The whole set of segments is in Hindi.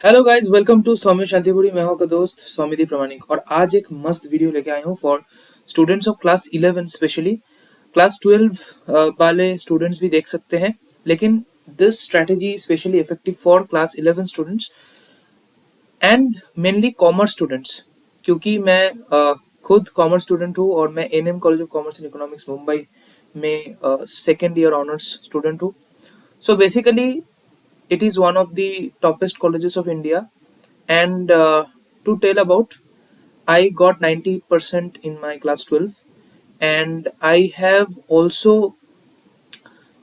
हेलो गाइस, वेलकम टू सौम्य शांतिपुरी। मैं हूं आपका दोस्त सौमिति प्रमाणिक और आज एक मस्त वीडियो लेके आया हूं for students of class 11 specially. Class 12 वाले स्टूडेंट्स भी देख सकते हैं, लेकिन this strategy specially effective for class 11 students and mainly commerce students, क्योंकि मैं खुद कॉमर्स स्टूडेंट हूँ और मैं NM college of commerce and economics Mumbai में सेकेंड ईयर ऑनर्स स्टूडेंट हूँ। So basically it is one of the toppest colleges of India, and to tell about, I got 90% in my class 12, and I have also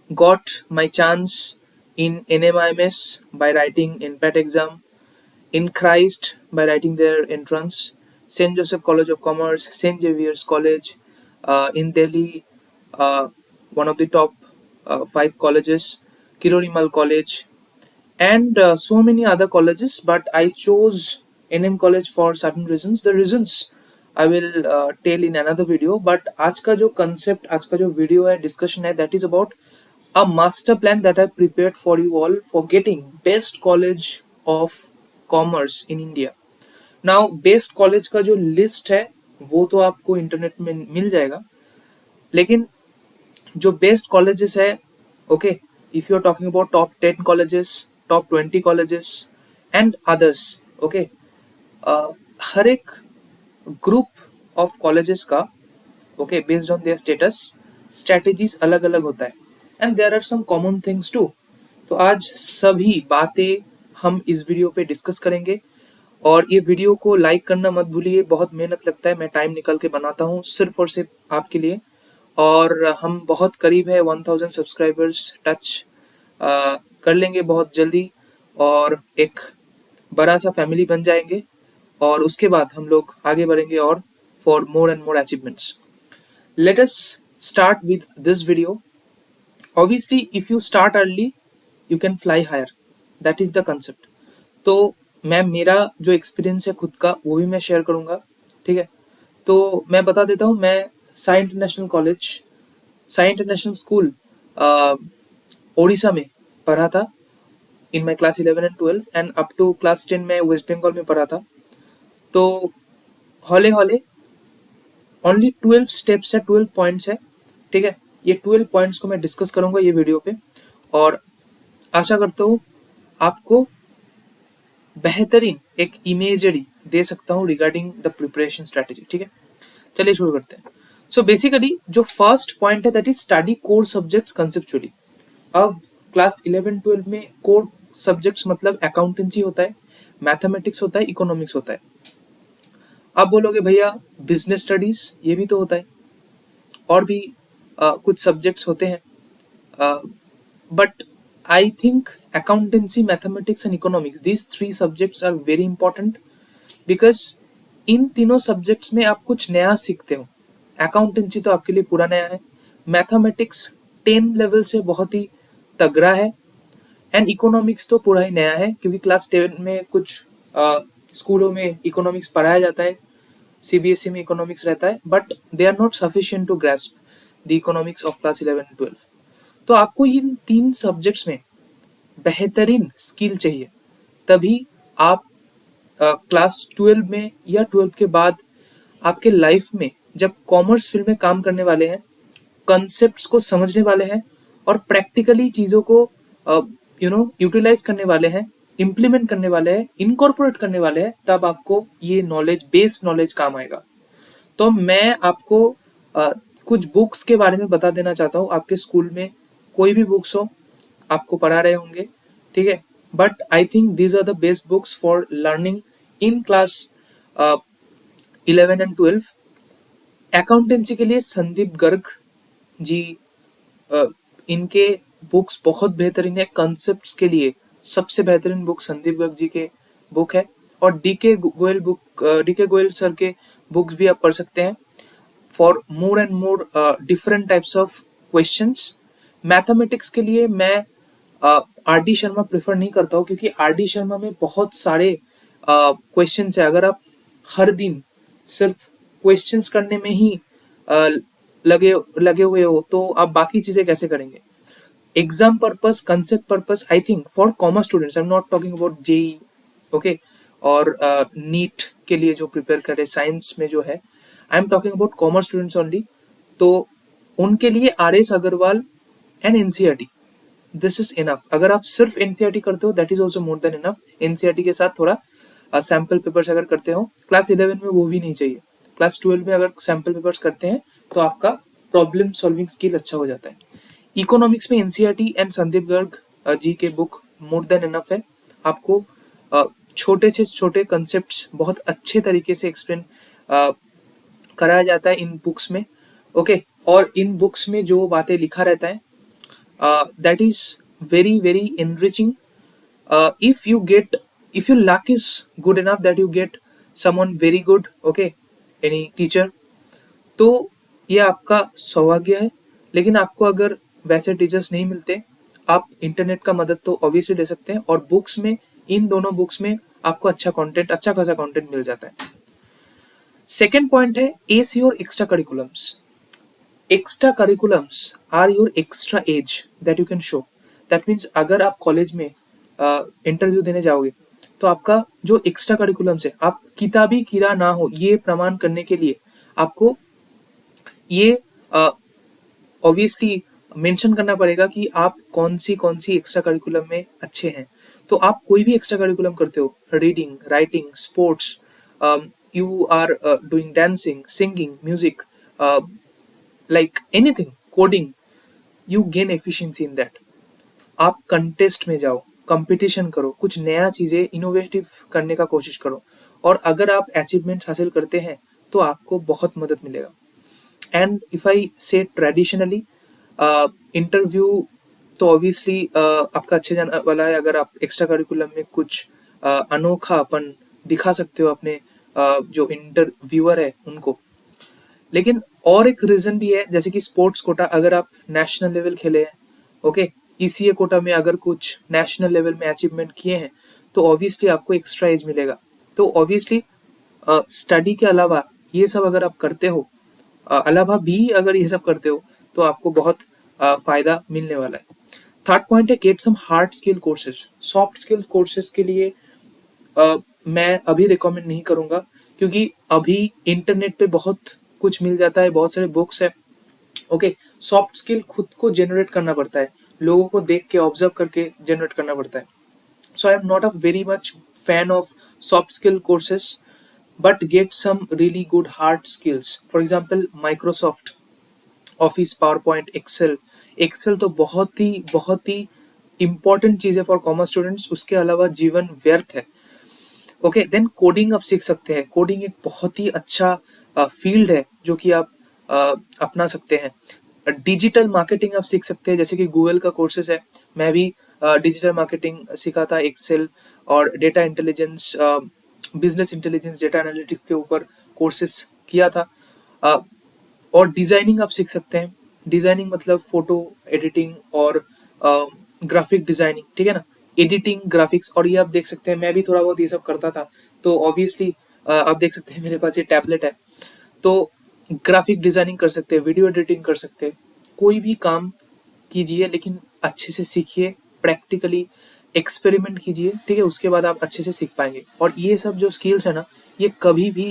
got my chance in NMIMS by writing in PET exam, in Christ by writing their entrance, St. Joseph College of Commerce, St. Xavier's College, in Delhi, uh, one of the top five colleges, Kirorimal College, and so many other colleges, but I chose NM College for certain reasons. The reasons I will tell in another video, but आज का जो concept, आज का जो video है, discussion है, that is about a master plan that I prepared for you all for getting best college of commerce in India. Now best college का जो list है वो तो आपको इंटरनेट में मिल जाएगा, लेकिन जो बेस्ट कॉलेजेस है, okay, if you are talking about top 10 colleges, top 20 colleges and others, okay, हर एक ग्रुप ऑफ कॉलेजेस का, okay, based on their status strategies अलग अलग होता है, and there are some common things too. तो आज सभी बातें हम इस वीडियो पे डिस्कस करेंगे, और ये वीडियो को लाइक करना मत भूलिए। बहुत मेहनत लगता है, मैं टाइम निकल के बनाता हूँ सिर्फ और सिर्फ आपके लिए, और हम बहुत करीब है 1000 सब्सक्राइबर्स टच कर लेंगे बहुत जल्दी, और एक बड़ा सा फैमिली बन जाएंगे, और उसके बाद हम लोग आगे बढ़ेंगे और for more and more achievements. Let us start with this video. Obviously if you start early you can fly higher, that is the concept. तो मैं मेरा जो एक्सपीरियंस है खुद का वो भी मैं शेयर करूंगा, ठीक है। तो मैं बता देता हूँ, मैं Sai International College, Sai International School Odisha में पढ़ा था in my class 11 and 12, and up to class 10 में वेस्ट बंगाल में पढ़ा था। तो हौले हौले ओनली 12 स्टेप्स है, 12 पॉइंट्स है, ठीक है। ये 12 पॉइंट्स को मैं डिस्कस करूंगा ये वीडियो पे, और आशा करता हूँ आपको बेहतरीन एक इमेजरी दे सकता हूँ रिगार्डिंग द प्रिपरेशन स्ट्रेटेजी, ठीक है। चलिए शुरू करते हैं। सो बेसिकली जो फर्स्ट पॉइंट है that is study core subjects conceptually. अब क्लास 11-12 में कोर सब्जेक्ट्स मतलब अकाउंटेंसी होता है, मैथमेटिक्स होता है, इकोनॉमिक्स होता है। आप बोलोगे भैया बिजनेस स्टडीज ये भी तो होता है, और भी कुछ सब्जेक्ट्स होते हैं, but I think accountancy, mathematics and economics, these three subjects are very important because इन तीनों सब्जेक्ट्स में आप कुछ नया सीखते हो। अकाउंटेंसी तो आपके लिए पूरा नया है, मैथमेटिक्स 10 लेवल से बहुत ही तगड़ा है, एंड इकोनॉमिक्स तो पूरा ही नया है, क्योंकि क्लास 10 में कुछ स्कूलों में इकोनॉमिक्स पढ़ाया जाता है, सीबीएसई में इकोनॉमिक्स रहता है, but they are not sufficient to grasp the economics of class 11 and 12। तो आपको इन तीन सब्जेक्ट्स में बेहतरीन स्किल चाहिए, तभी आप क्लास 12 में या 12 के बाद आपके लाइफ में जब कॉमर्स फील्ड में काम करने वाले हैं, कॉन्सेप्ट्स को समझने वाले हैं और प्रैक्टिकली चीज़ों को यूटिलाइज करने वाले हैं, इम्प्लीमेंट करने वाले हैं, इनकॉर्पोरेट करने वाले हैं, तब आपको ये नॉलेज, बेस नॉलेज काम आएगा। तो मैं आपको कुछ बुक्स के बारे में बता देना चाहता हूँ। आपके स्कूल में कोई भी बुक्स हो, आपको पढ़ा रहे होंगे, ठीक है, but I think these are the best books for learning in class 11 and 12। Accountancy के लिए संदीप गर्ग जी, इनके बुक्स बहुत बेहतरीन है। कंसेप्ट्स के लिए सबसे बेहतरीन बुक संदीप गर्ग जी के बुक है, और डीके गोयल सर के बुक्स भी आप पढ़ सकते हैं for more and more different types of questions. Mathematics के लिए मैं आर डी शर्मा प्रेफर नहीं करता हूँ, क्योंकि आर डी शर्मा में बहुत सारे क्वेश्चंस है। अगर आप हर दिन सिर्फ क्वेश्चंस करने में ही लगे हुए हो तो आप बाकी चीजें कैसे करेंगे। Exam purpose, concept purpose, I think for commerce students, I am not talking about JEE okay, और नीट के लिए जो प्रिपेयर कर रहे साइंस में जो है, I am talking about commerce students only, तो उनके लिए R S Agarwal and NCERT, this is enough. अगर आप सिर्फ एनसीईआरटी करते हो that is also more than enough. NCERT के साथ थोड़ा सैम्पल पेपर्स अगर करते हो, क्लास 11 में वो भी नहीं चाहिए, क्लास 12 में अगर सैम्पल पेपर्स करते हैं तो आपका प्रॉब्लम सॉल्विंग स्किल अच्छा हो जाता है। इकोनॉमिक्स में एनसीईआरटी एंड संदीप गर्ग जी के बुक मोर देन इनफ है। आपको छोटे से छोटे कंसेप्ट्स बहुत अच्छे तरीके से एक्सप्लेन कराया जाता है इन बुक्स में, ओके। और इन बुक्स में जो बातें लिखा रहता है that is very very enriching. If you get, if your luck is good enough that you get someone very good, okay, any teacher, तो ये आपका सौभाग्य है। लेकिन आपको अगर वैसे टीचर्स नहीं मिलते, आप इंटरनेट का मदद तो ऑब्वियसली ले सकते हैं, और बुक्स में, इन दोनों बुक्स में आपको अच्छा कंटेंट, अच्छा खासा कंटेंट मिल जाता है। सेकेंड पॉइंट है is your extra curriculums. Extra curriculums are your extra edge that you can show. That means अगर आप कॉलेज में इंटरव्यू देने जाओगे तो आपका जो एक्स्ट्रा करिकुलम्स है, आप किताबी कीड़ा ना हो ये प्रमाण करने के लिए आपको ये ऑब्वियसली मेंशन करना पड़ेगा कि आप कौन सी एक्स्ट्रा करिकुलम में अच्छे हैं। तो आप कोई भी एक्स्ट्रा करिकुलम करते हो, reading, writing, sports, you are doing dancing, singing, music, like anything, coding, you gain efficiency in that. आप कंटेस्ट में जाओ, कंपटीशन करो, कुछ नया चीजें इनोवेटिव करने का कोशिश करो, और अगर आप अचीवमेंट्स हासिल करते हैं तो आपको बहुत मदद मिलेगा। एंड इफ आई से ट्रेडिशनली इंटरव्यू तो ऑब्वियसली आपका अच्छे जाने वाला है अगर आप एक्स्ट्रा करिकुलम में कुछ अनोखापन दिखा सकते हो अपने जो इंटरव्यूअर है उनको। लेकिन और एक रीजन भी है, जैसे कि स्पोर्ट्स कोटा, अगर आप नेशनल लेवल खेले हैं, ओके, ईसीए कोटा में अगर कुछ नेशनल लेवल में अचीवमेंट किए हैं तो ऑब्वियसली आपको एक्स्ट्रा एज मिलेगा। तो ऑब्वियसली स्टडी के अलावा ये सब अगर आप करते हो, अलावा भी अगर ये सब करते हो तो आपको बहुत फायदा मिलने वाला है। थर्ड पॉइंट है get some hard skill courses. Soft skills courses के लिए मैं अभी रिकमेंड नहीं करूंगा, क्योंकि अभी इंटरनेट पे बहुत कुछ मिल जाता है, बहुत सारे बुक्स है, ओके। सॉफ्ट स्किल खुद को जनरेट करना पड़ता है, लोगों को देख के ऑब्जर्व करके जनरेट करना पड़ता है। So I am not a very much fan of soft skill courses, but get some really good hard skills. For example Microsoft Office, PowerPoint, Excel. Excel तो बहुत ही इंपॉर्टेंट चीज है फॉर कॉमर्स स्टूडेंट्स, उसके अलावा जीवन व्यर्थ है, ओके। देन कोडिंग आप सीख सकते हैं। कोडिंग एक बहुत ही अच्छा फील्ड है जो कि आप अपना सकते हैं। डिजिटल मार्केटिंग आप सीख सकते हैं, जैसे कि गूगल का कोर्सेज है। मैं भी डिजिटल मार्केटिंग सीखा था, एक्सेल और data intelligence, business intelligence, data analytics के ऊपर कोर्सेज किया था। और डिजाइनिंग आप सीख सकते हैं। डिजाइनिंग मतलब फोटो एडिटिंग और ग्राफिक डिजाइनिंग, ठीक है ना, एडिटिंग, ग्राफिक्स। और ये आप देख सकते हैं, मैं भी थोड़ा बहुत ये सब करता था, तो ऑब्वियसली आप देख सकते हैं मेरे पास ये टैबलेट है, तो ग्राफिक डिजाइनिंग कर सकते हैं, वीडियो एडिटिंग कर सकते हैं। कोई भी काम कीजिए लेकिन अच्छे से सीखिए, प्रैक्टिकली एक्सपेरिमेंट कीजिए, ठीक है, उसके बाद आप अच्छे से सीख पाएंगे। और ये सब जो स्किल्स है ना, ये कभी भी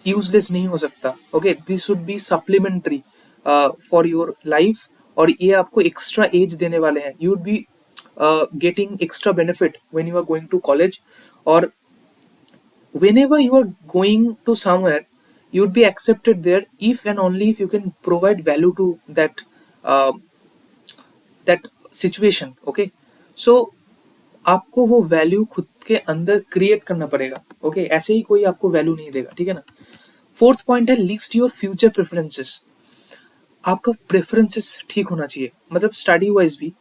यूजलेस नहीं हो सकता, okay. This should be supplementary for your life, और ये आपको एक्स्ट्रा एज देने वाले हैं। You would be getting extra benefit when you are going to college, और whenever you are going to somewhere you would be accepted there if and only if you can provide value to uh, that situation, okay। so आपको वो वैल्यू खुद के अंदर क्रिएट करना पड़ेगा, ओके। ऐसे ही कोई आपको वैल्यू नहीं देगा, ठीक है ना। फोर्थ पॉइंट है लिस्ट योर फ्यूचर प्रेफरेंसेस। आपका प्रेफरेंसेस ठीक होना चाहिए, मतलब स्टडी वाइज भी,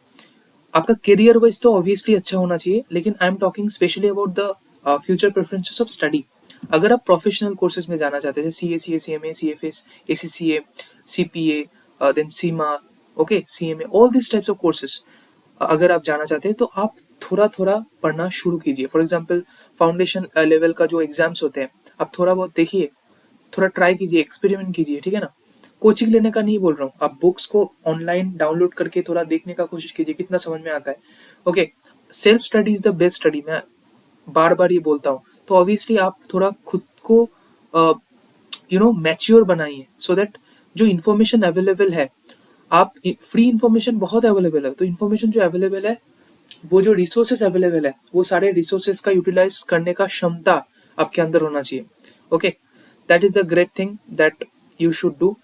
आपका करियर वाइज तो ऑब्वियसली अच्छा होना चाहिए, लेकिन I am talking specially about the future preferences of study. अगर आप प्रोफेशनल कोर्सेज में जाना चाहते हैं, C A, C S, C M A, C F S, A C C A, C P A, then CIMA, okay, C M A, all this types of courses अगर आप जाना चाहते हैं तो आप थोड़ा थोड़ा पढ़ना शुरू कीजिए। फॉर एग्जाम्पल फाउंडेशन लेवल का जो एग्जाम्स होते हैं, आप थोड़ा बहुत देखिए, थोड़ा ट्राई कीजिए, एक्सपेरिमेंट कीजिए, ठीक है ना। कोचिंग लेने का नहीं बोल रहा हूँ, आप बुक्स को ऑनलाइन डाउनलोड करके थोड़ा देखने का कोशिश कीजिए कितना समझ में आता है, okay. Self study is the best study. मैं बार बार ये बोलता हूँ, तो ऑब्वियसली आप थोड़ा खुद को मैच्योर बनाइए, सो दैट जो इन्फॉर्मेशन अवेलेबल है, आप फ्री इन्फॉर्मेशन बहुत अवेलेबल है, तो इन्फॉर्मेशन जो अवेलेबल है, वो जो रिसोर्सेस अवेलेबल है, वो सारे रिसोर्सेस का यूटिलाइज करने का क्षमता आपके अंदर होना चाहिए। Okay, that is the great thing that you should do.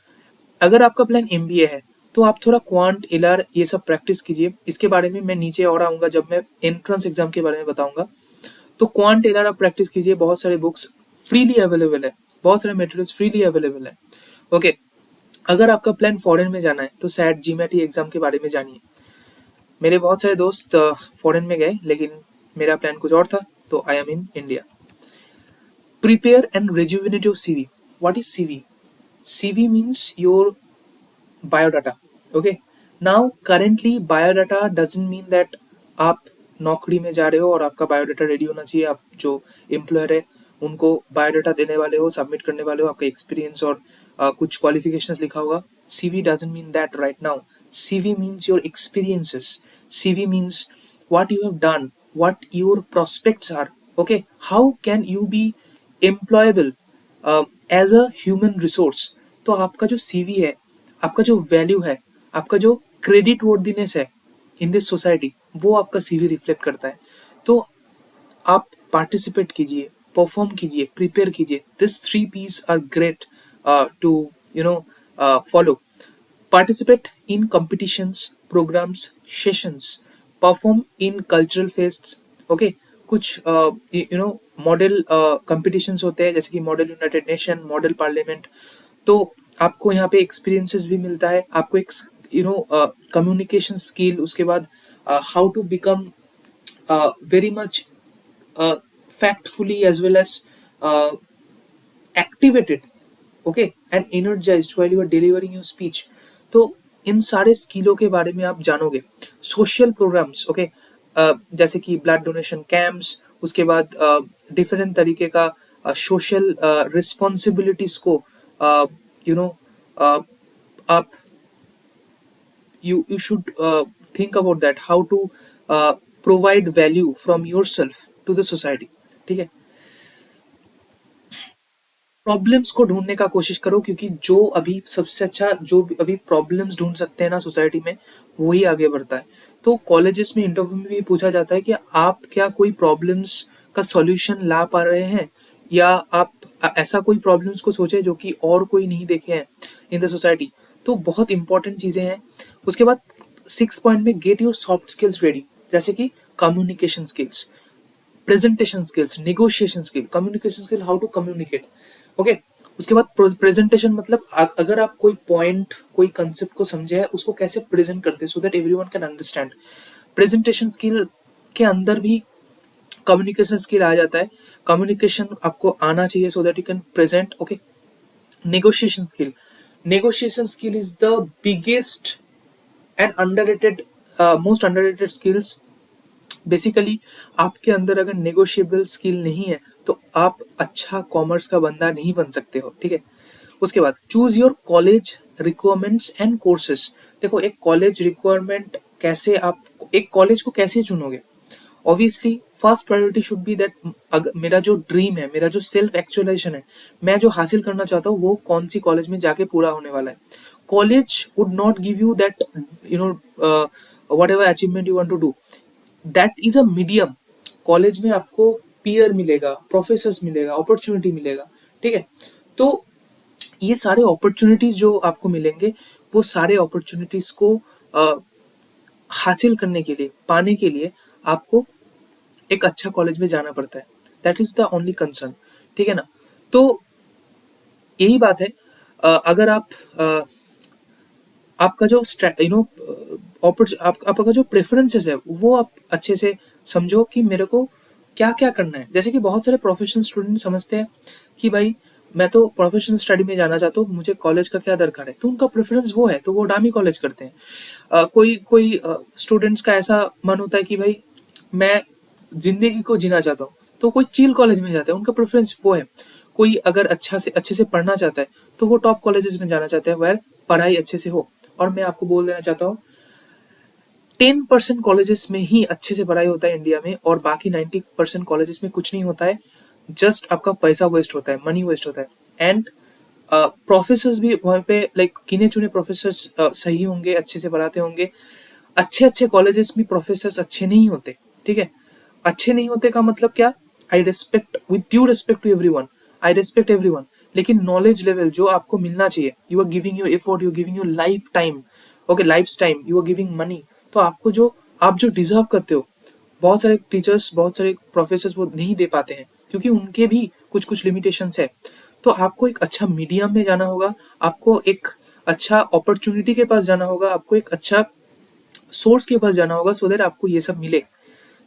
अगर आपका प्लान एमबीए है, तो आप थोड़ा क्वांट एलआर ये सब प्रैक्टिस कीजिए। इसके बारे में मैं नीचे और आऊंगा जब मैं एंट्रेंस एग्जाम के बारे में बताऊंगा। तो क्वांट एलआर आप प्रैक्टिस कीजिए, बहुत सारे बुक्स फ्रीली अवेलेबल है, बहुत सारे मटेरियल्स फ्रीली अवेलेबल है। ओके, अगर आपका प्लान फॉरेन में जाना है, तो सैट जीमैट एग्जाम के बारे में जानिए। मेरे बहुत सारे दोस्त फॉरेन में गए, लेकिन मेरा प्लान कुछ और था, तो I am in India. Prepare and rejuvenate your CV. What is CV? CV means your biodata. Okay. Now currently biodata doesn't mean that आप नौकरी में जा रहे हो और आपका बायोडाटा रेडी होना चाहिए। आप जो एम्प्लॉयर है उनको बायोडाटा देने वाले हो, सबमिट करने वाले हो, आपका एक्सपीरियंस और कुछ क्वालिफिकेशंस लिखा होगा। CV doesn't mean that right now. CV means your experiences. CV means what you have done, what your prospects are. Okay, how can you be employable as a human resource. तो आपका जो सीवी है, आपका जो वैल्यू है, आपका जो क्रेडिट वर्दीनेस है इन दिस सोसाइटी, वो आपका सीवी रिफ्लेक्ट करता है। तो आप पार्टिसिपेट कीजिए, परफॉर्म कीजिए, प्रिपेयर कीजिए। This 3 P's are great to follow. Participate in competitions, programs, sessions, perform in cultural fests. Okay, कुछ मॉडल competitions होते हैं, जैसे कि model United nation, model parliament. तो आपको यहाँ पे एक्सपीरियंसेस भी मिलता है, आपको एक कम्युनिकेशन स्किल, उसके बाद how to become very much factfully as well as activated, okay, and energized while you are delivering your speech. तो इन सारे स्किलों के बारे में आप जानोगे। सोशल प्रोग्राम्स, ओके, जैसे कि ब्लड डोनेशन कैंप्स, उसके बाद डिफरेंट तरीके का सोशल रिस्पॉन्सिबिलिटीज को यू नो आप you should think about that, how to provide value from yourself to the society। ठीक है, प्रॉब्लम्स को ढूंढने का कोशिश करो, क्योंकि जो अभी सबसे अच्छा, जो अभी प्रॉब्लम्स ढूंढ सकते हैं ना सोसाइटी में, वही आगे बढ़ता है। तो कॉलेजेस में इंटरव्यू में भी पूछा जाता है कि आप क्या कोई प्रॉब्लम्स का सॉल्यूशन ला पा रहे हैं, या आप ऐसा कोई प्रॉब्लम्स को सोचे जो कि और कोई नहीं देखे हैं इन द सोसाइटी। तो बहुत इंपॉर्टेंट चीजें हैं। उसके बाद 6 पॉइंट में get your soft skills ready, जैसे कि communication skills, presentation skills, negotiation skill, communication skill, how to communicate. Okay, उसके बाद प्रेजेंटेशन, मतलब अगर आप कोई पॉइंट, कोई कंसेप्ट को समझे है, उसको कैसे प्रेजेंट करते हैं, so that everyone can understand. Presentation skill के अंदर भी कम्युनिकेशन स्किल आ जाता है। कम्युनिकेशन आपको आना चाहिए so that you can present. Okay, negotiation skill, negotiation skill is the biggest and underrated, most underrated skills. Basically आपके अंदर अगर नेगोशिएबल स्किल नहीं है, तो आप अच्छा कॉमर्स का बंदा नहीं बन सकते हो। ठीक है, उसके बाद choose your college requirements and courses. देखो, एक कॉलेज रिक्वायरमेंट कैसे, आप एक कॉलेज को कैसे चुनोगे? Obviously first priority should be that मेरा जो ड्रीम है, मेरा जो सेल्फ एक्चुअलाइजेशन है, मैं जो हासिल करना चाहता हूँ, वो कौन सी कॉलेज में जाके पूरा होने वाला है। College would not give you that whatever achievement you want to do, that is a medium. College में आपको पीयर मिलेगा, प्रोफेसर्स मिलेगा, अपॉर्चुनिटी मिलेगा। ठीक है, तो ये सारे अपॉर्चुनिटीज जो आपको मिलेंगे, वो सारे अपॉर्चुनिटीज को हासिल करने के लिए, पाने के लिए आपको एक अच्छा कॉलेज में जाना पड़ता है। That is the only concern. ठीक है ना, तो यही बात है। अगर आप आपका जो आपका जो प्रेफरेंसेस है, वो आप अच्छे से समझो कि मेरे को क्या क्या करना है। जैसे कि बहुत सारे प्रोफेशनल स्टूडेंट समझते हैं कि भाई मैं तो प्रोफेशनल स्टडी में जाना चाहता हूँ, मुझे कॉलेज का क्या दरकार है, तो उनका प्रेफरेंस वो है, तो वो डामी कॉलेज करते हैं। कोई कोई स्टूडेंट्स का ऐसा मन होता है कि भाई मैं जिंदगी को जीना चाहता हूँ, तो कोई चिल कॉलेज में जाता है, उनका प्रेफरेंस वो है। कोई अगर अच्छे से पढ़ना चाहता है, तो वो टॉप कॉलेजेस में जाना चाहता है, वेयर पढ़ाई अच्छे से हो। और मैं आपको बोल देना चाहता हूँ, 10% कॉलेजेस में ही अच्छे से पढ़ाई होता है इंडिया में, और बाकी 90% कॉलेजेस में कुछ नहीं होता है, जस्ट आपका पैसा वेस्ट होता है, मनी वेस्ट होता है। एंड प्रोफेसर्स भी वहाँ पे लाइक गिने चुने प्रोफेसर्स सही होंगे, अच्छे से पढ़ाते होंगे। अच्छे अच्छे कॉलेजेस में प्रोफेसर्स अच्छे नहीं होते, ठीक है। अच्छे नहीं होते का मतलब क्या, I respect, with due respect to everyone, I respect everyone, लेकिन नॉलेज लेवल जो आपको मिलना चाहिए, you are giving your effort, you are giving your life time, okay life time, you are giving money, तो आपको जो आप जो डिजर्व करते हो, बहुत सारे टीचर्स, बहुत सारे प्रोफेसर्स वो नहीं दे पाते हैं, क्योंकि उनके भी कुछ कुछ लिमिटेशंस है। तो आपको एक अच्छा मीडियम में जाना होगा, आपको एक अच्छा अपॉर्चुनिटी के पास जाना होगा, आपको एक अच्छा सोर्स के पास जाना होगा, सो दैट आपको ये सब मिले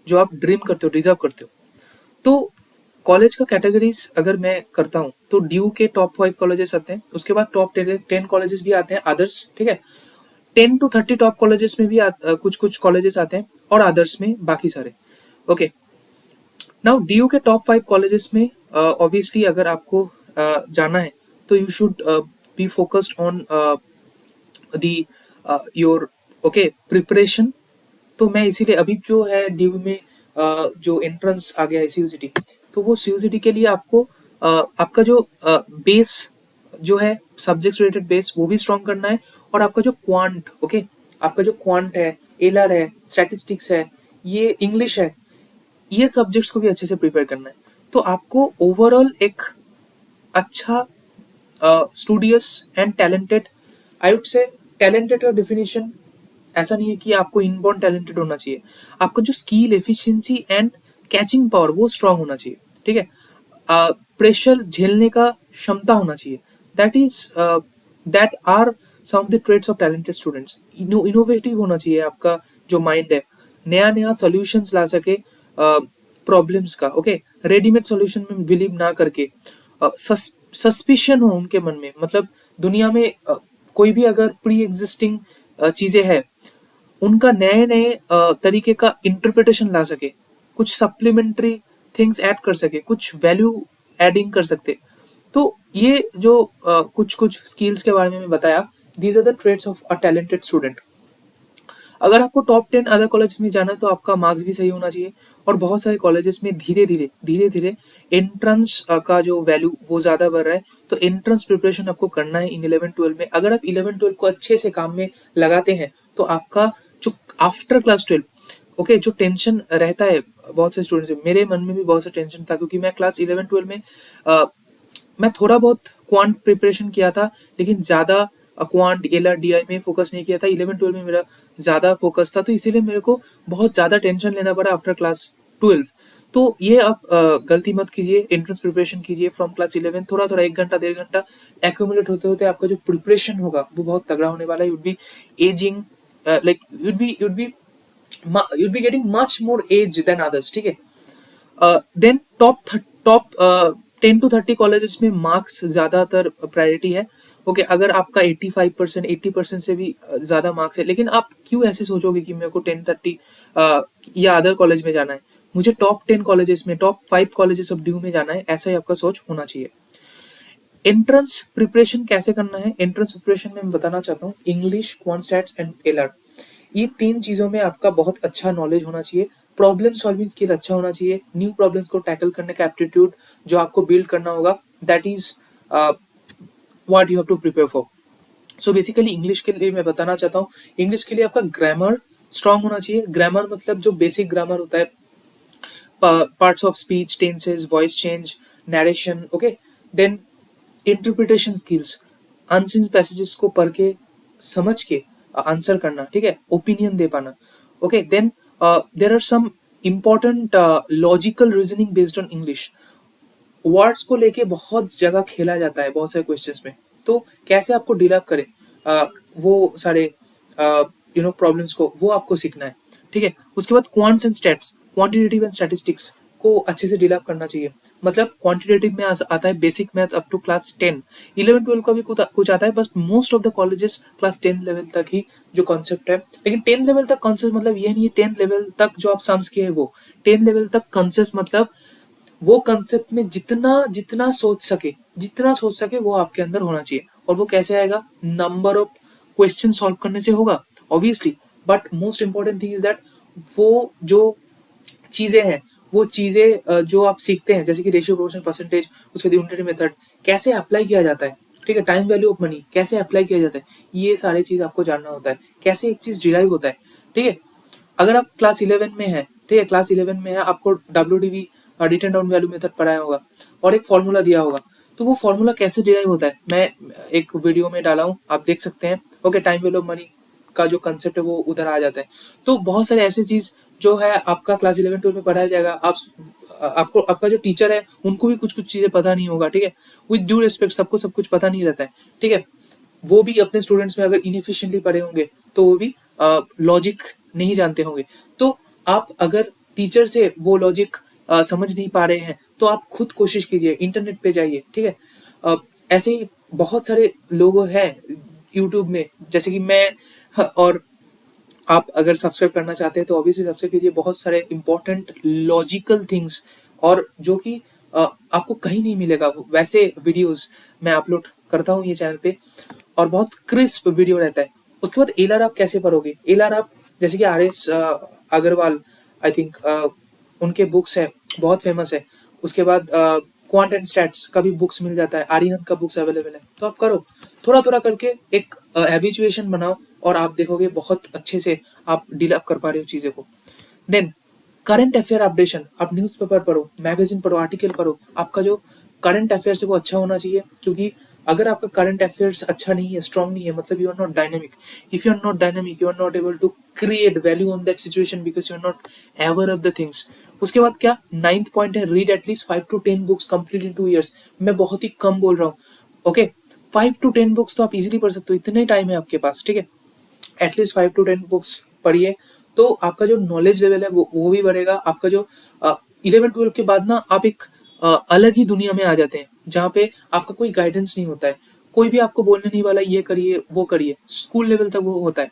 जो आप ड्रीम करते हो, डिजर्व करते हो। तो कॉलेज का कैटेगरीज अगर मैं करता हूँ तो ड्यू के टॉप 5 कॉलेजेस आते हैं, उसके बाद टॉप 10 कॉलेजेस भी आते हैं अदर्स, ठीक है। 10 to 30 टॉप कॉलेजेस में भी कुछ कुछ कॉलेजेस आते हैं, और अदर्स में बाकी सारे, ओके। नाउ डीयू के टॉप 5 कॉलेजेस में ऑब्वियसली अगर आपको जाना है तो you should be focused on the your okay preparation. तो मैं इसीलिए अभी जो है डीयू में जो एंट्रेंस आ गया है सीयूसीटी, तो वो सीयूसीटी के लिए आपको आपका जो बेस जो है सब्जेक्ट रिलेटेड बेस वो भी स्ट्रॉन्ग करना है, और आपका जो क्वांट, ओके, आपका जो क्वांट है, एलआर है, स्टैटिस्टिक्स है, ये इंग्लिश है, ये सब्जेक्ट्स को भी अच्छे से प्रिपेयर करना है। तो आपको ओवरऑल एक अच्छा studious and talented, I would say talented का डिफिनेशन ऐसा नहीं है कि आपको इनबॉर्न टैलेंटेड होना चाहिए, आपका जो skill, efficiency and catching power वो स्ट्रांग होना चाहिए, ठीक है। प्रेशर झेलने का क्षमता होना चाहिए, that is that are some of the traits of talented students. Innovative होना चाहिए आपका जो माइंड है, नया नया सॉल्यूशंस ला सके प्रॉब्लम्स का, ओके। रेडीमेड सॉल्यूशन में बिलीव ना करके, सस्पिशन हो उनके मन में, मतलब दुनिया में कोई भी अगर प्री एग्जिस्टिंग चीजें हैं, उनका नए नए तरीके का इंटरप्रिटेशन ला सके, कुछ सप्लीमेंट्री थिंग्स ऐड कर सके, कुछ वैल्यू एडिंग कर सकते। तो ये जो कुछ कुछ स्किल्स के बारे में मैं बताया, these are the traits of a talented student. अगर आपको टॉप 10 अदर कॉलेज में जाना है तो आपका मार्क्स भी सही होना चाहिए, और बहुत सारे कॉलेजेस में धीरे धीरे एंट्रेंस का जो वैल्यू वो ज्यादा बढ़ रहा है, तो एंट्रेंस प्रिपरेशन आपको करना है इन 11-12 में। अगर आप 11-12 को अच्छे से काम में लगाते हैं तो आपका जो आफ्टर क्लास 12, ओके, जो टेंशन रहता है बहुत से स्टूडेंट्स, मेरे मन में भी बहुत सा टेंशन था, क्योंकि मैं क्लास 11-12 में मैं थोड़ा बहुत क्वांट प्रिपरेशन किया था, लेकिन ज्यादा क्वांट एलआर डीआई में फोकस नहीं किया था। 11-12 में मेरा ज्यादा फोकस था, तो इसीलिए मेरे को बहुत ज्यादा टेंशन लेना पड़ा आफ्टर क्लास 12। तो ये आप गलती मत कीजिए, एंट्रेंस प्रिपरेशन कीजिए फ्रॉम क्लास 11, थोड़ा थोड़ा 1 घंटा 1.5 घंटा एक्यूमुलेट होते होते आपका जो प्रिपरेशन होगा वो बहुत तगड़ा होने वाला है। You'd be ageing like you'd be getting much more age than others, ठीक है। देन टॉप 10 to 30 कॉलेजेस में मार्क्स ज्यादातर प्रायोरिटी है, ओके। अगर आपका 85%, 80% से भी ज्यादा मार्क्स है, लेकिन आप क्यों ऐसे सोचोगे कि मेरे को 10-30 या अदर कॉलेज में जाना है, मुझे टॉप 10 कॉलेजेस में, टॉप 5 कॉलेजेस ऑफ ड्यू में जाना है, ऐसा ही आपका सोच होना चाहिए। एंट्रेंस प्रिपरेशन कैसे करना है, एंट्रेंस प्रिपरेशन में मैं बताना चाहता हूँ, English, quant stats and LR, ये 3 चीजों में आपका बहुत अच्छा नॉलेज होना चाहिए। प्रॉब्लम सॉल्विंग स्किल अच्छा होना चाहिए, न्यू प्रॉब्लम्स को टैकल करने का एप्टीट्यूड जो आपको बिल्ड करना होगा, that is what you have to prepare for. So basically English के लिए मैं बताना चाहता हूँ, इंग्लिश के लिए आपका ग्रामर स्ट्रांग होना चाहिए। ग्रामर मतलब जो बेसिक ग्रामर होता है, parts of speech, tenses, voice change, narration, okay. Then interpretation skills, unseen passages को पढ़ के समझ के आंसर करना, ठीक है, ओपिनियन दे पाना, okay. Then there are some important logical reasoning based on English. Words को लेके बहुत जगह खेला जाता है बहुत सारे क्वेश्चंस में, तो कैसे आपको डील अप करें वो सारे प्रॉब्लम्स को, वो आपको सीखना है, ठीक है। उसके बाद quants and stats, quantitative and statistics को अच्छे से डील अप करना चाहिए। मतलब क्वांटिटेटिव में आता है basic math up to class 10, 11-12 का भी कुछ आता है, बस most of the colleges class 10 level तक ही जो कॉन्सेप्ट है। लेकिन 10 लेवल तक कॉन्सेप्ट मतलब ये नहीं है 10 लेवल तक जो आप सम्स किए हैं वो, 10 लेवल तक कॉन्सेप्ट मतलब वो कंसेप्ट में जितना सोच सके वो आपके अंदर होना चाहिए। और वो कैसे आएगा, नंबर ऑफ क्वेश्चन सॉल्व करने से होगा obviously. But most important thing is that वो जो चीजें हैं, वो चीजें जो आप सीखते हैं, जैसे कि रेशियो, प्रोपोर्शन, परसेंटेज, उसके बाद यूनिटरी मेथड कैसे अप्लाई किया जाता है, ठीक है, टाइम वैल्यू ऑफ मनी कैसे अप्लाई किया जाता है, ये सारी चीज आपको जानना होता है, कैसे एक चीज डिराइव होता है, ठीक है। अगर आप क्लास 11 में है, ठीक है, क्लास 11 में है, आपको WDV return down value method पढ़ाया होगा और एक फॉर्मूला दिया होगा, तो वो फॉर्मूला कैसे डिराइव होता है मैं एक वीडियो में डाला हूँ, आप देख सकते हैं। Okay, time value of money का जो कंसेप्ट है वो उधर आ जाता है। तो बहुत सारे ऐसी चीज जो है आपका क्लास 11 12 में पढ़ाया जाएगा, आपको आपका जो टीचर है उनको भी कुछ कुछ चीजें पता नहीं होगा, ठीक है, विद ड्यू रिस्पेक्ट, सबको सब कुछ पता नहीं रहता है, ठीक है। वो भी अपने स्टूडेंट्स में अगर इनएफिशिएंटली पढ़े होंगे तो वो भी लॉजिक नहीं जानते होंगे। तो आप अगर टीचर से वो लॉजिक समझ नहीं पा रहे हैं तो आप खुद कोशिश कीजिए, इंटरनेट पे जाइए, ठीक है। ऐसे ही बहुत सारे लोग हैं यूट्यूब में, जैसे कि मैं, और आप अगर सब्सक्राइब करना चाहते हैं तो ऑब्वियसली सब्सक्राइब कीजिए। बहुत सारे इंपॉर्टेंट लॉजिकल थिंग्स और जो कि आपको कहीं नहीं मिलेगा वो वैसे वीडियोस मैं अपलोड करता हूँ ये चैनल पे, और बहुत क्रिस्प वीडियो रहता है। उसके बाद एलआर आप कैसे पढ़ोगे, एलआर आप जैसे कि RS अग्रवाल, आई थिंक उनके बुक्स है, बहुत फेमस है। उसके बाद क्वांट एंड स्टैट्स का भी बुक्स मिल जाता है, आर्यन का बुक्स अवेलेबल है, तो आप करो थोड़ा थोड़ा करके एक हैबिचुएशन बनाओ और आप देखोगे बहुत अच्छे से आप डील अप कर पा रहे हो चीजें को। देन करंट अफेयर अपडेशन, आप न्यूज़पेपर पढ़ो, मैगजीन पढ़ो, आर्टिकल पढ़ो, आपका जो करंट अफेयर्स है वो अच्छा होना चाहिए, क्योंकि अगर आपका करंट अफेयर्स अच्छा नहीं है, स्ट्रांग नहीं है, मतलब you are not dynamic. If you are not dynamic, you are not able to create value on that situation because you are not aware of the things. उसके बाद क्या 9th पॉइंट है, read at least 5 to 10 books complete in 2 years। मैं बहुत ही कम बोल रहा हूँ, ओके। 5 to 10 बुक्स तो आप इजीली पढ़ सकते हो, इतने टाइम है आपके पास, ठीक है। एटलीस्ट 5 to 10 बुक्स पढ़िए, तो आपका जो नॉलेज लेवल है वो भी बढ़ेगा। आपका जो 11 12 के बाद ना आप एक अलग ही दुनिया में आ जाते हैं, जहाँ पे आपका कोई गाइडेंस नहीं होता है, कोई भी आपको बोलने नहीं वाला ये करिए वो करिए, स्कूल लेवल तक वो होता है।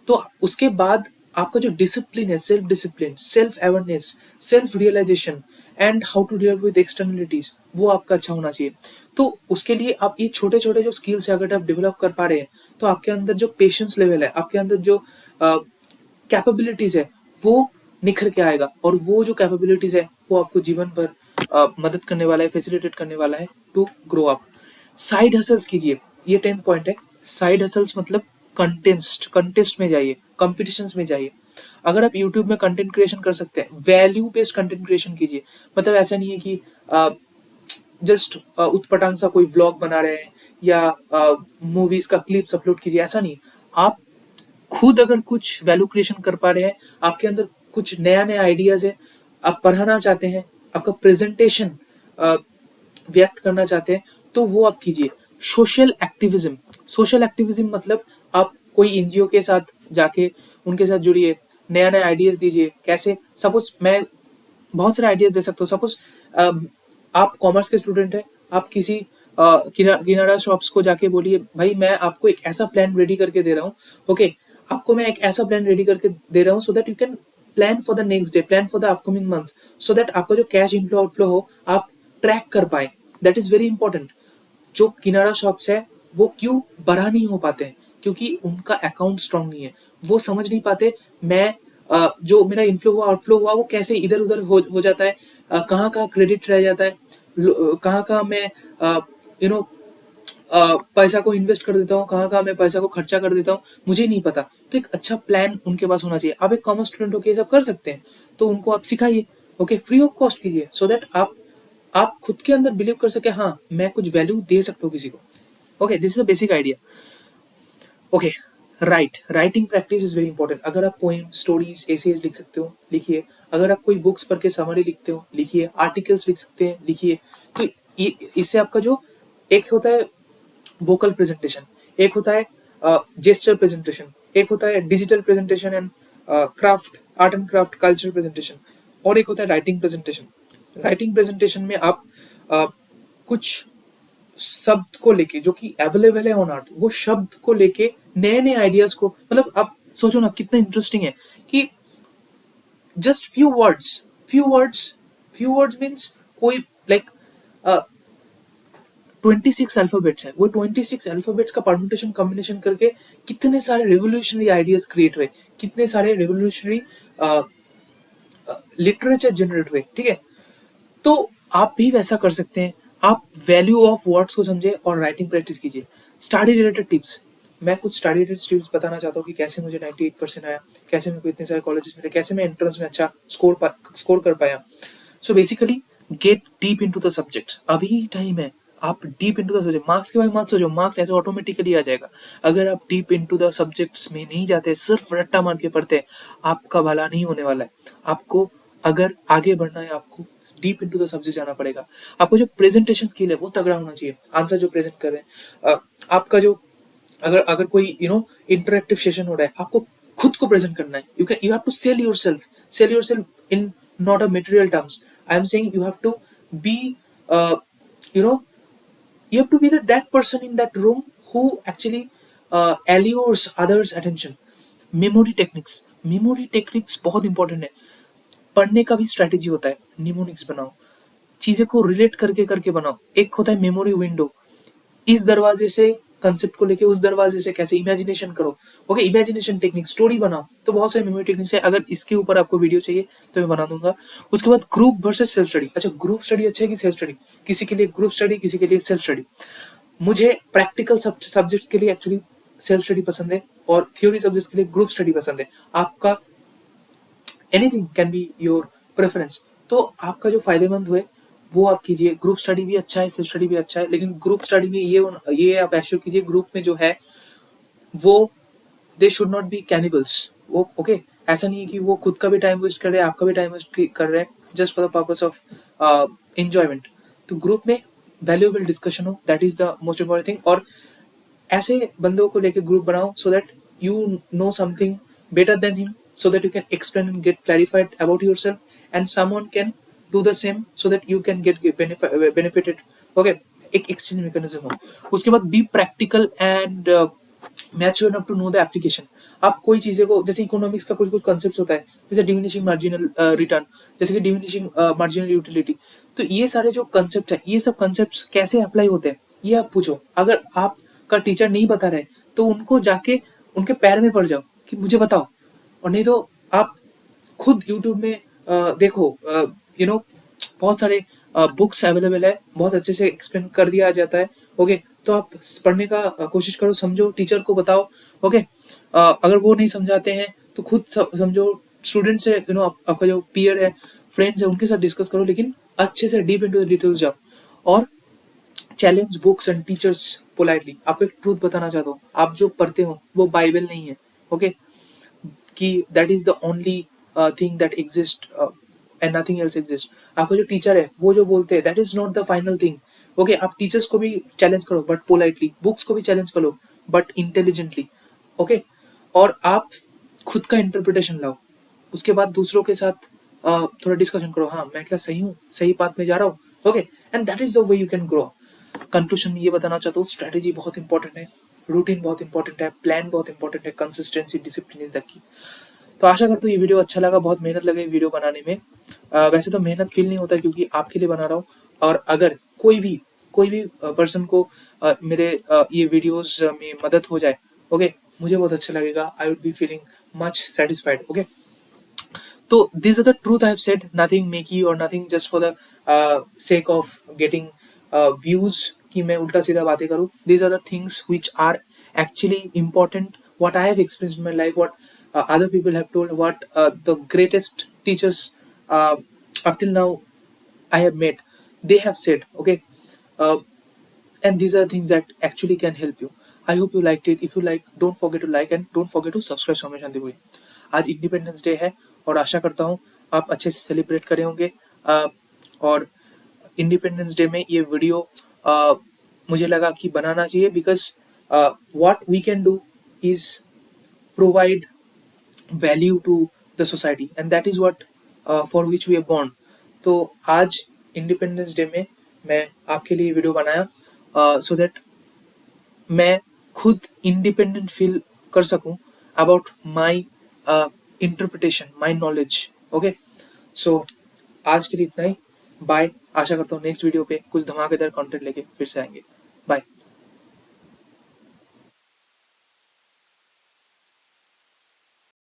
तो उसके बाद आपका जो डिसिप्लिन है, self discipline, self awareness, self realisation and how to deal with externalities, वो आपका अच्छा होना चाहिए। तो उसके लिए आप ये छोटे छोटे जो स्किल्स है अगर आप डेवलप कर पा रहे हैं, तो आपके अंदर जो पेशेंस लेवल है, आपके अंदर जो कैपेबिलिटीज है, वो निखर के आएगा, और वो जो कैपेबिलिटीज है वो आपको जीवन भर मदद करने वाला है, फैसिलिटेट करने वाला है to grow up. Side hustles कीजिए, ये 10th पॉइंट है। साइड हसल्स मतलब कंटेस्ट में जाइए, कॉम्पिटिशन्स में जाइए। अगर आप यूट्यूब में कंटेंट क्रिएशन कर सकते हैं, वैल्यू बेस्ड कंटेंट क्रिएशन कीजिए। मतलब ऐसा नहीं है कि जस्ट उतपटांग सा कोई व्लॉग बना रहे हैं या मूवीज का क्लिप्स अपलोड कीजिए, ऐसा नहीं। आप खुद अगर कुछ वैल्यू क्रिएशन कर पा रहे हैं, आपके अंदर कुछ नया नया आइडियाज है, आप पढ़ाना चाहते हैं, आपका प्रेजेंटेशन व्यक्त करना चाहते हैं, तो वो आप कीजिए। सोशल एक्टिविज्म, सोशल एक्टिविज्म मतलब आप कोई एनजीओ के साथ जाके उनके साथ जुड़िए, नया नया आइडियाज दीजिए। कैसे, सपोज मैं बहुत सारे आइडियाज दे सकता हूँ। सपोज आप कॉमर्स के स्टूडेंट हैं, आप किसी किनारा शॉप्स को जाके बोलिए, भाई मैं आपको एक ऐसा प्लान रेडी करके दे रहा हूँ, ओके, आपको मैं एक ऐसा प्लान रेडी करके दे रहा हूँ so that you can plan for the next day, plan for the upcoming month, so that आपका जो कैश इनफ्लो आउटफ्लो हो आप ट्रैक कर पाए। That is very important. जो किनारा शॉप्स है वो क्यों बड़ा नहीं हो पाते हैं, क्योंकि उनका अकाउंट स्ट्रांग नहीं है। वो समझ नहीं पाते मैं जो मेरा इनफ्लो हुआ आउटफ्लो हुआ वो कैसे इधर उधर हो जाता है, कहाँ कहाँ क्रेडिट रह जाता है, कहाँ कहाँ मैं यू नो पैसा को इन्वेस्ट कर देता हूँ, कहाँ कहाँ मैं पैसा को खर्चा कर देता हूँ, मुझे नहीं पता। तो एक अच्छा प्लान उनके पास होना चाहिए। आप एक कॉमर्स स्टूडेंट होकर ये सब कर सकते हैं, तो उनको आप सिखाइए, ओके, फ्री ऑफ कॉस्ट कीजिए, सो दैट आप खुद के अंदर बिलीव कर सके, हाँ मैं कुछ वैल्यू दे सकता हूँ किसी को। Okay, this is a basic idea. Okay, writing practice is very important. अगर आप पोएम, स्टोरीज, एसेज लिख सकते हो, लिखिए। अगर आप कोई बुक्स पढ़ के समरी लिखते हो, लिखिए। आर्टिकल्स लिख सकते हैं, लिखिए। तो इससे आपका जो एक होता है वोकल प्रेजेंटेशन, एक होता है जेस्चर प्रेजेंटेशन, एक होता है digital presentation and craft, art and craft, cultural presentation, और एक होता है राइटिंग प्रेजेंटेशन। राइटिंग प्रेजेंटेशन में आप कुछ शब्द को लेके जो कि अवेलेबल है ऑन अर्थ, वो शब्द को लेके नए नए आइडियाज को, मतलब आप सोचो ना कितना इंटरेस्टिंग है कि जस्ट फ्यू वर्ड्स मीन्स कोई लाइक 26 अल्फाबेट्स है, वो 26 अल्फाबेट्स का परम्यूटेशन कॉम्बिनेशन करके कितने सारे रिवोल्यूशनरी आइडियाज क्रिएट हुए, कितने सारे रिवोल्यूशनरी लिटरेचर जनरेट हुए, ठीक है। तो आप भी वैसा कर सकते हैं। आप वैल्यू ऑफ वर्ड्स को समझे और राइटिंग प्रैक्टिस कीजिए। स्टडी रिलेटेड टिप्स, मैं कुछ स्टडी रिलेटेड टिप्स बताना चाहता हूँ कि कैसे मुझे 98% आया, कैसे मेरे को इतने सारे कॉलेजेस मिले, कैसे मैं एंट्रेंस में अच्छा स्कोर कर पाया। So basically gate deep into the subjects, अभी टाइम है, आप deep into the subject. Marks के बारे में मत सोचो, मार्क्स ऐसे ऑटोमेटिकली आ जाएगा। अगर आप डीप इनटू द सब्जेक्ट्स में नहीं जाते, सिर्फ रट्टा मार के पढ़ते हैं, आपका भला नहीं होने वाला है। आपको अगर आगे बढ़ना है, आपको डीप इनटू द सब्जेक्ट जाना पड़ेगा। आपको जो प्रेजेंटेशन स्किल है वो तगड़ा होना चाहिए। आंसर जो प्रेजेंट कर रहे हैं, आपका जो अगर अगर कोई इंटरेक्टिव सेशन हो रहा है, आपको खुद को प्रेजेंट करना है। You have to sell yourself in not a material terms. I am saying you have to be you know you have to be that person in that room who actually allures others attention. Memory techniques बहुत इंपॉर्टेंट है। पढ़ने का भी स्ट्रेटेजी होता है। निमोनिक्स बनाओ, चीजें को रिलेट करके करके बनाओ। एक होता है मेमोरी विंडो, इस दरवाजे से कंसेप्ट को लेके उस दरवाजे से कैसे इमेजिनेशन करो। ओके, इमेजिनेशन टेक्निक, स्टोरी बनाओ। तो बहुत सारे मेमोरी टेक्निक्स है। अगर इसके ऊपर आपको वीडियो चाहिए तो मैं बना दूंगा। उसके बाद ग्रुप वर्सेस सेल्फ स्टडी। अच्छा, ग्रुप स्टडी अच्छा है कि सेल्फ स्टडी? किसी के लिए ग्रुप स्टडी, किसी के लिए सेल्फ स्टडी। मुझे प्रैक्टिकल सब्जेक्ट्स के लिए एक्चुअली सेल्फ स्टडी पसंद है और थ्योरी सब्जेक्ट्स के लिए ग्रुप स्टडी पसंद है। आपका anything can be your preference. तो आपका जो फायदेमंद हुए वो आप कीजिए। ग्रुप स्टडी भी अच्छा है, सेल्फ स्टडी भी अच्छा है, लेकिन ग्रुप स्टडी में ये आप एश्योर कीजिए, ग्रुप में जो है वो they should not be cannibals. वो ओके, ऐसा नहीं है कि वो खुद का भी टाइम वेस्ट कर रहे हैं, आपका भी टाइम वेस्ट कर रहे हैं, just for the purpose of enjoyment. तो ग्रुप में वैल्यूएबल डिस्कशन हो, that is the most important thing. और ऐसे बंदों को लेके ग्रुप बनाओ so that you know something better than him, so that you can explain and get clarified about yourself and someone can do the same so that you can get benefited. Okay, एक exchange mechanism हो। उसके बाद be practical and mature enough to know the application। आप कोई चीजें को, जैसे इकोनॉमिक्स का कुछ कुछ कॉन्सेप्ट होता है, जैसे डिमिनिशिंग मार्जिनल रिटर्न, जैसे कि डिमिनिशिंग मार्जिनल यूटिलिटी। तो ये सारे जो कॉन्सेप्ट है, ये सब कॉन्सेप्ट्स कैसे अप्लाई होते हैं ये आप पूछो। अगर आपका टीचर नहीं बता रहे तो उनको जाके उनके पैर में पड़ जाओ कि मुझे बताओ। और नहीं तो आप खुद YouTube में देखो, बहुत सारे बुक्स अवेलेबल है, बहुत अच्छे से एक्सप्लेन कर दिया जाता है। ओके, तो आप पढ़ने का कोशिश करो, समझो, टीचर को बताओ। ओके, अगर वो नहीं समझाते हैं तो खुद समझो, स्टूडेंट से आपका जो पीयर है, फ्रेंड्स है, उनके साथ डिस्कस करो, लेकिन अच्छे से डीप इनटू द डिटेल्स जाओ। और challenge books and teachers politely. आपको एक ट्रूथ बताना चाहता हूँ, आप जो पढ़ते हो वो बाइबल नहीं है। ओके, कि that is the only thing that exist and nothing else exist. आपका जो टीचर है वो जो बोलते हैं that is not the final thing. Okay, आप टीचर्स को भी चैलेंज करो बट पोलाइटली, बुक्स को भी चैलेंज करो बट इंटेलिजेंटली। ओके, और आप खुद का इंटरप्रिटेशन लाओ। उसके बाद दूसरों के साथ थोड़ा डिस्कशन करो, हाँ मैं क्या सही हूँ, सही पाथ में जा रहा हूँ। Okay, and that is the way you can grow. Conclusion में ये बताना चाहता हूँ, स्ट्रेटेजी बहुत इंपॉर्टेंट है, रूटीन बहुत इंपॉर्टेंट है, प्लान बहुत इंपॉर्टेंट है, consistency, discipline is the key. तो आशा करता हूँ ये वीडियो अच्छा लगा, बहुत मेहनत लगी वीडियो बनाने में। वैसे तो मेहनत फील नहीं होता क्योंकि आपके लिए बना रहा हूँ। और अगर कोई भी पर्सन को मेरे ये वीडियोस में मदद हो जाए, ओके, मुझे बहुत अच्छा लगेगा। I would be feeling much satisfied. Okay, तो this are the truth I have said, nothing मेकी और nothing just for the sake of getting views कि मैं उल्टा सीधा बातें करूँ। This are the things which are actually important, what I have experienced in my life, what other people have told, what the greatest teachers up till now I have met, they have said. Okay, uh, and these are things that actually can help you. I hope you liked it. If you like, don't forget to like and don't forget to subscribe सौम्य शांतिपुरी। आज इंडिपेंडेंस डे है और आशा करता हूँ आप अच्छे से सेलिब्रेट करे होंगे। और इंडिपेंडेंस डे में ये वीडियो मुझे लगा कि बनाना चाहिए, because what we can do is provide value to the society and that is what for which we are born. तो आज इंडिपेंडेंस डे में मैं आपके लिए वीडियो बनाया सो दैट मैं खुद इंडिपेंडेंट फील कर सकूं about my interpretation, my knowledge. Okay, so आज के लिए इतना ही। बाय। आशा करता हूँ नेक्स्ट वीडियो पे कुछ धमाकेदार कंटेंट लेके फिर से आएंगे। बाय।